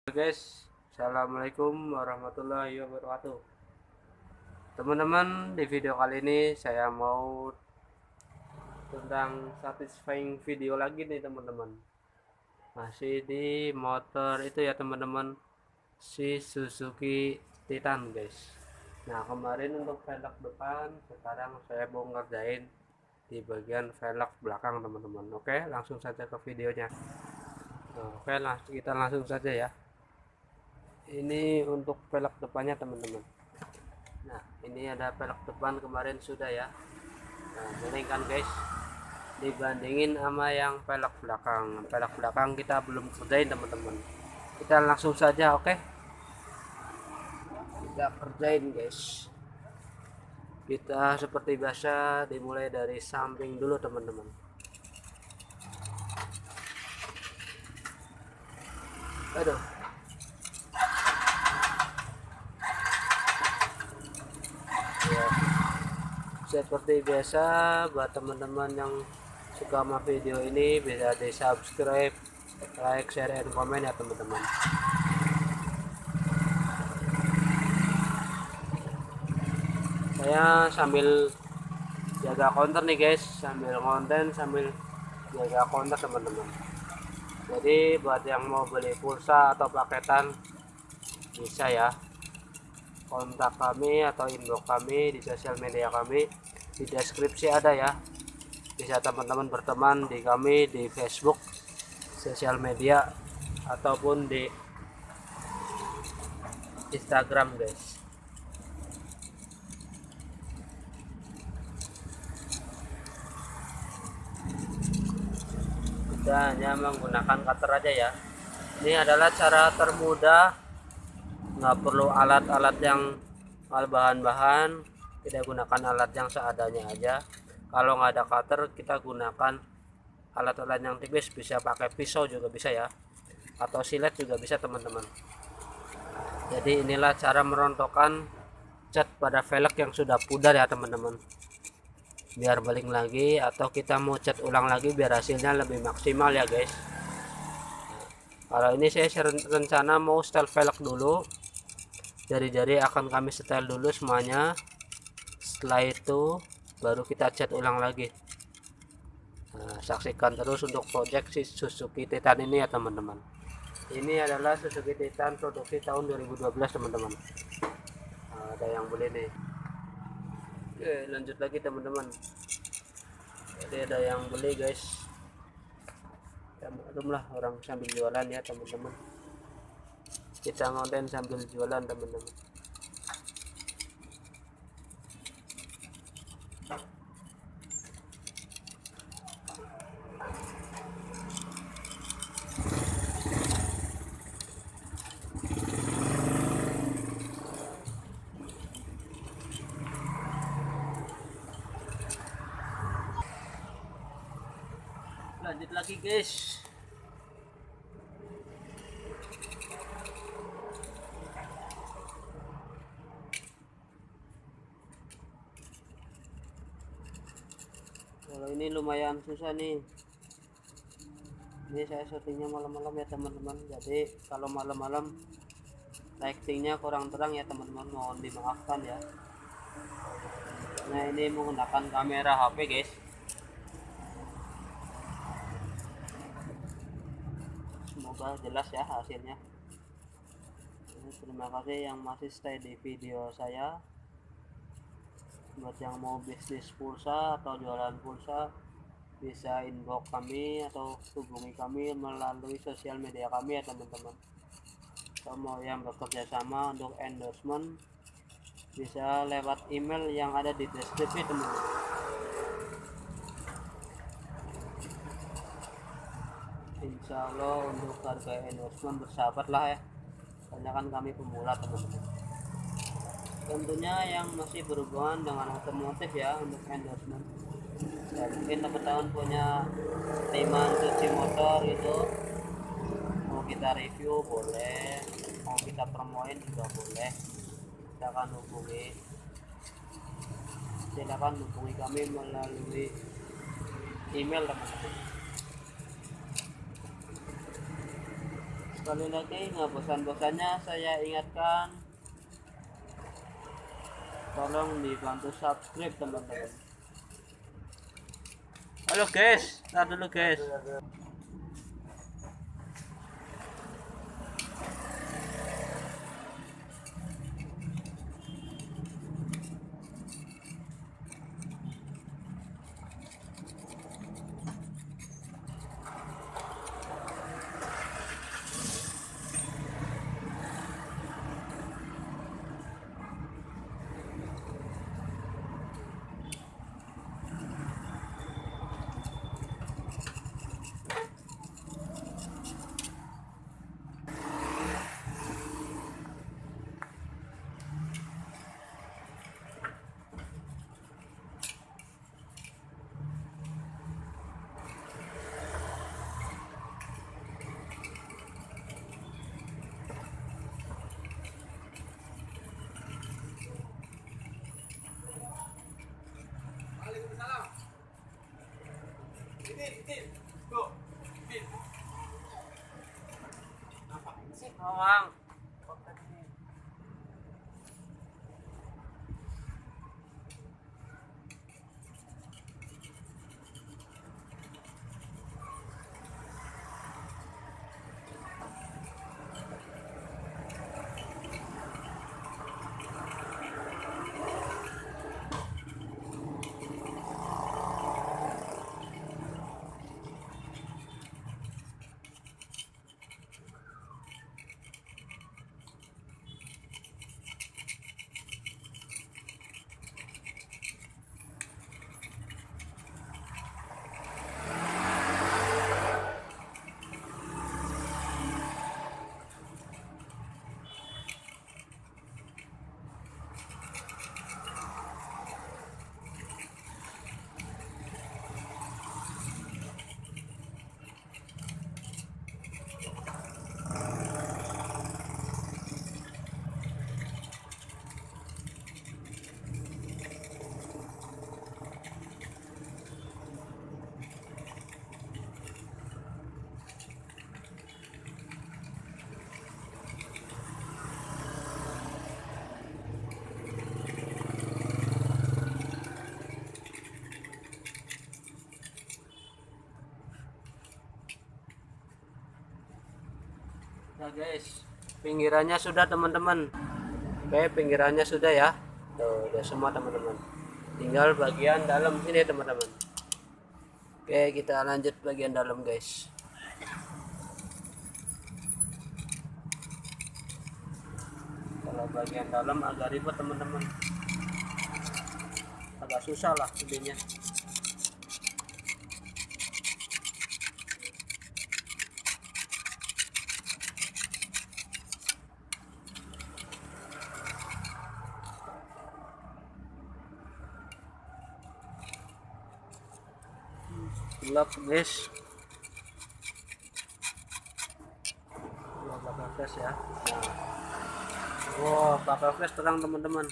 Guys, assalamualaikum warahmatullahi wabarakatuh. Teman-teman, di video kali ini saya mau tentang satisfying video lagi nih teman-teman. Masih di motor itu ya teman-teman, si Suzuki Titan guys. Nah kemarin untuk velg depan, sekarang saya mau ngerjain di bagian velg belakang teman-teman. Oke, langsung saja ke videonya. Oke, kita langsung saja ya. Ini untuk velg depannya teman-teman. Nah ini ada velg depan kemarin sudah ya. Nah ini kan guys, dibandingin sama yang velg belakang kita belum kerjain teman-teman. Kita langsung saja, oke. Kita kerjain guys. Kita seperti biasa dimulai dari samping dulu teman-teman. Aduh, ya, seperti biasa buat teman-teman yang suka sama video ini bisa di subscribe, like, share, dan komen ya teman-teman. Saya sambil jaga counter nih guys, sambil konten sambil jaga counter teman-teman. Jadi buat yang mau beli pulsa atau paketan bisa ya kontak kami atau inbox kami di sosial media kami, di deskripsi ada ya. Bisa teman-teman berteman di kami di Facebook, sosial media, ataupun di Instagram guys. Kita hanya menggunakan cutter aja ya. Ini adalah cara termudah, nggak perlu alat-alat yang bahan-bahan, kita gunakan alat yang seadanya aja. Kalau nggak ada cutter kita gunakan alat-alat yang tipis, bisa pakai pisau juga bisa ya, atau silet juga bisa teman-teman. Jadi inilah cara merontokkan cat pada velg yang sudah pudar ya teman-teman, biar balik lagi atau kita mau cat ulang lagi biar hasilnya lebih maksimal ya guys. Kalau ini saya rencana mau setel velg dulu, jari-jari akan kami setel dulu semuanya, setelah itu baru kita cat ulang lagi. Nah, saksikan terus untuk project si Suzuki Titan ini ya teman-teman. Ini adalah Suzuki Titan produksi tahun 2012 teman-teman. Nah, ada yang beli nih. Oke, lanjut lagi teman-teman. Jadi ada yang beli guys. Ya maklum lah, orang sambil jualan ya teman-teman. Kita ngonten sambil jualan teman-teman. Lanjut lagi guys. Kalau ini lumayan susah nih. Ini saya syutingnya malam-malam ya teman-teman. Jadi kalau malam-malam lightingnya kurang terang ya teman-teman, mohon dimaafkan ya. Nah ini menggunakan kamera HP guys. Semoga jelas ya hasilnya. Terima kasih yang masih stay di video saya. Buat yang mau bisnis pulsa atau jualan pulsa, bisa inbox kami atau hubungi kami melalui sosial media kami ya teman-teman. Kalau mau yang bekerja sama untuk endorsement, bisa lewat email yang ada di deskripsi teman-teman. Insya Allah untuk harga endorsement bersahabat lah ya, karena kan kami pemula teman-teman. Tentunya yang masih berhubungan dengan otomotif ya untuk endorsement. Ya, mungkin teman-teman punya timan cuci motor itu, mau kita review boleh, mau kita promoin juga boleh. Silakan hubungi kami melalui email teman-teman. Sekali lagi nggak bosan-bosannya saya ingatkan, tolong dibantu subscribe teman-teman. Halo guys, tar dulu guys. Bawang. Nah guys, pinggirannya sudah teman-teman. Oke, pinggirannya sudah ya. Tuh, udah semua teman-teman. Tinggal bagian dalam sini teman-teman. Oke, kita lanjut bagian dalam guys. Kalau bagian dalam agak ribet teman-teman. Agak susah lah idenya. Gelap guys, pakai flash ya. Wow, pakai flash terang teman-teman.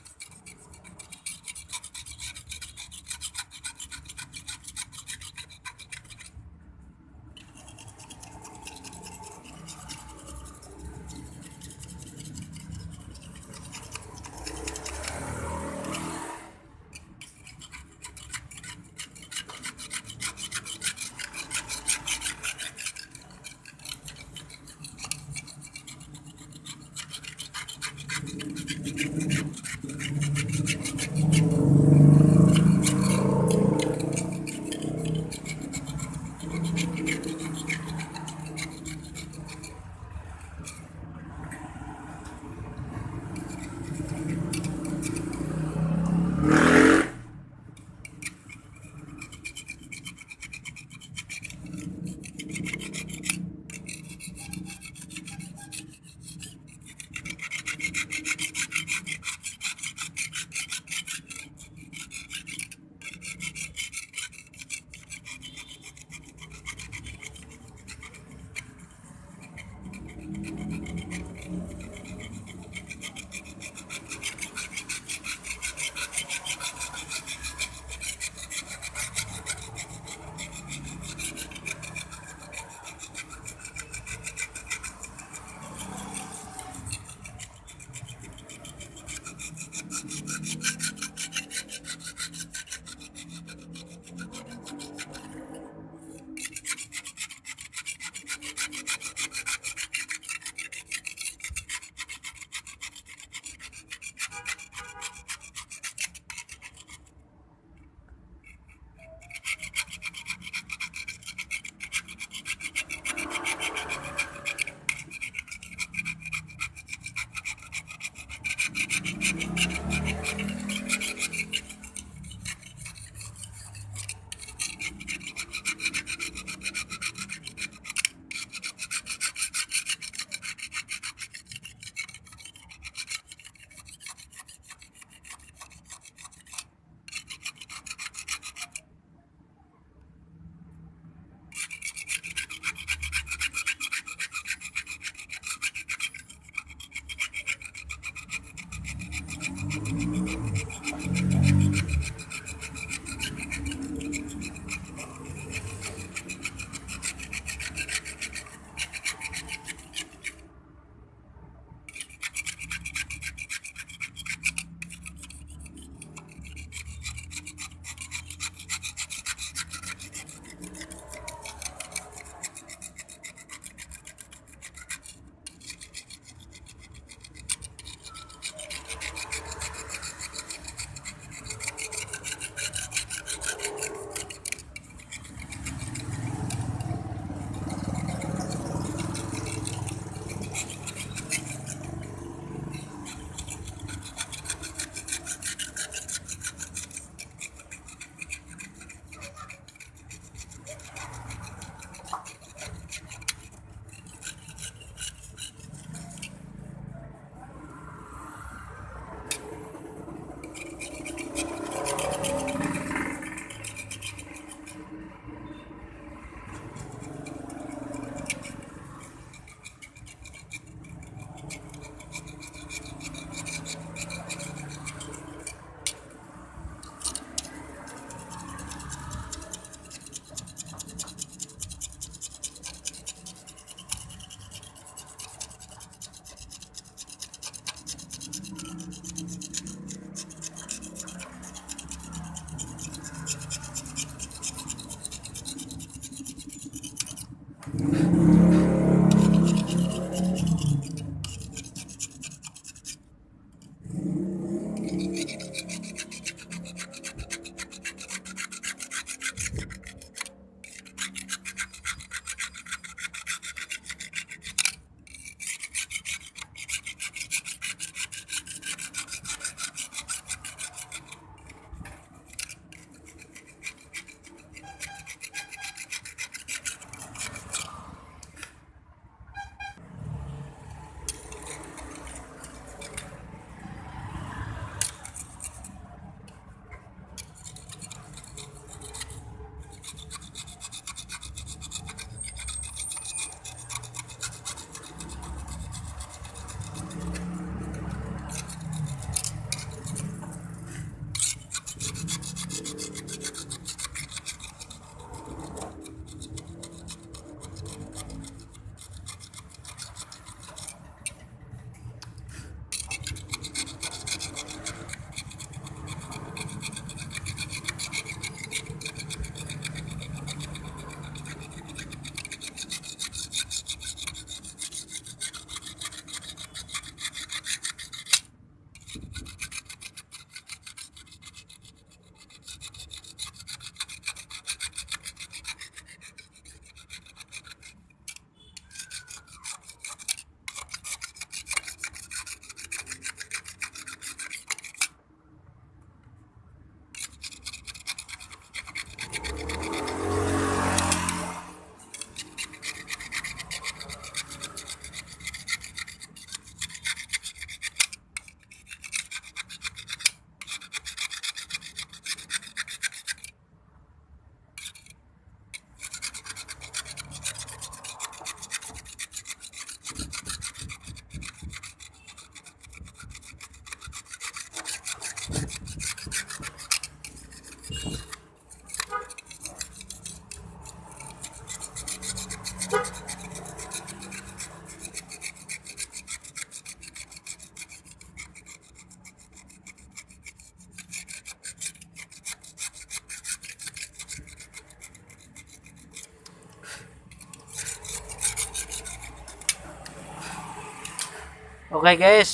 Oke guys,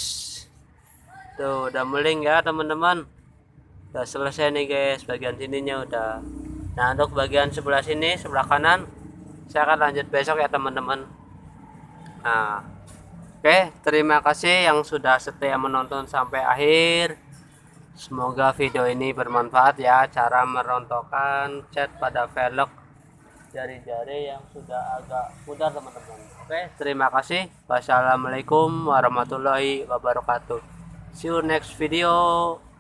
tuh udah meling ya teman-teman. Udah selesai nih guys, bagian sininya udah. Nah untuk bagian sebelah sini, sebelah kanan, saya akan lanjut besok ya teman-teman. Nah oke, terima kasih yang sudah setia menonton sampai akhir. Semoga video ini bermanfaat ya, cara merontokkan cat pada velg jari-jari yang sudah agak pudar teman-teman. Oke, terima kasih. Wassalamualaikum warahmatullahi wabarakatuh. See you next video.